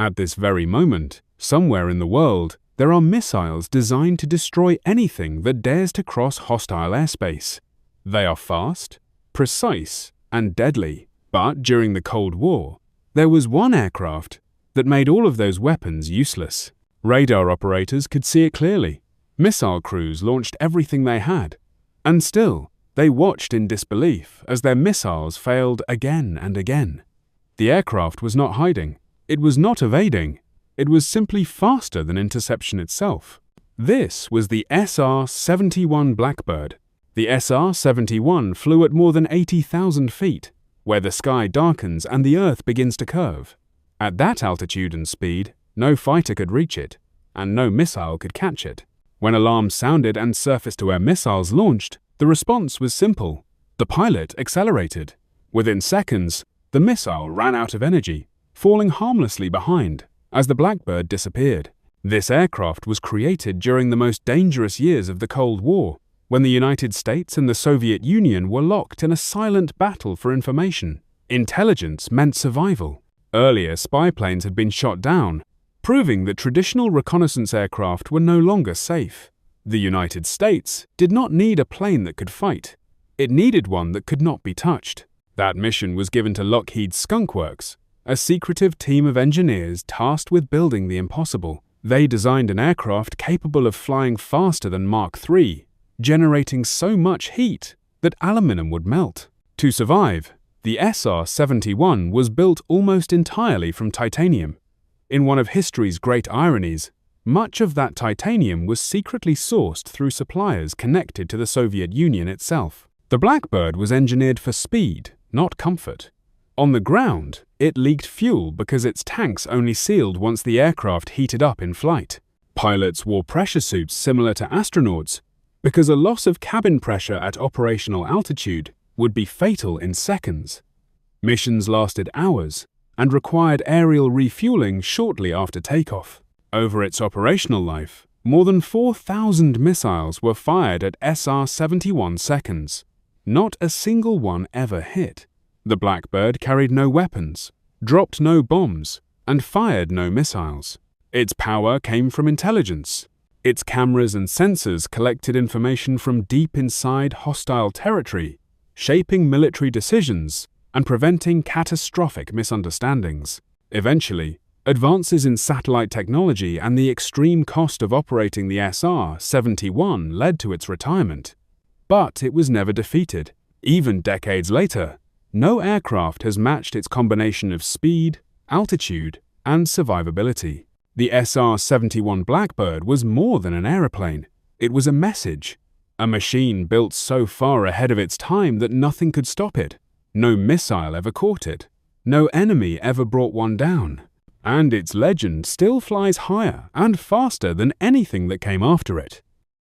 At this very moment, somewhere in the world, there are missiles designed to destroy anything that dares to cross hostile airspace. They are fast, precise, and deadly. But during the Cold War, there was one aircraft that made all of those weapons useless. Radar operators could see it clearly. Missile crews launched everything they had. And still, they watched in disbelief as their missiles failed again and again. The aircraft was not hiding. It was not evading. It was simply faster than interception itself. This was the SR-71 Blackbird. The SR-71 flew at more than 80,000 feet, where the sky darkens and the Earth begins to curve. At that altitude and speed, no fighter could reach it, and no missile could catch it. When alarms sounded and surface-to-air missiles launched, the response was simple. The pilot accelerated. Within seconds, the missile ran out of energy, falling harmlessly behind as the Blackbird disappeared. This aircraft was created during the most dangerous years of the Cold War, when the United States and the Soviet Union were locked in a silent battle for information. Intelligence meant survival. Earlier, spy planes had been shot down, proving that traditional reconnaissance aircraft were no longer safe. The United States did not need a plane that could fight. It needed one that could not be touched. That mission was given to Lockheed's Skunk Works, a secretive team of engineers tasked with building the impossible. They designed an aircraft capable of flying faster than Mach 3, generating so much heat that aluminum would melt. To survive, the SR-71 was built almost entirely from titanium. In one of history's great ironies, much of that titanium was secretly sourced through suppliers connected to the Soviet Union itself. The Blackbird was engineered for speed, not comfort. On the ground, it leaked fuel because its tanks only sealed once the aircraft heated up in flight. Pilots wore pressure suits similar to astronauts because a loss of cabin pressure at operational altitude would be fatal in seconds. Missions lasted hours and required aerial refueling shortly after takeoff. Over its operational life, more than 4,000 missiles were fired at SR-71 seconds. Not a single one ever hit. The Blackbird carried no weapons, dropped no bombs, and fired no missiles. Its power came from intelligence. Its cameras and sensors collected information from deep inside hostile territory, shaping military decisions and preventing catastrophic misunderstandings. Eventually, advances in satellite technology and the extreme cost of operating the SR-71 led to its retirement. But it was never defeated. Even decades later, no aircraft has matched its combination of speed, altitude, and survivability. The SR-71 Blackbird was more than an aeroplane. It was a message. A machine built so far ahead of its time that nothing could stop it. No missile ever caught it. No enemy ever brought one down. And its legend still flies higher and faster than anything that came after it.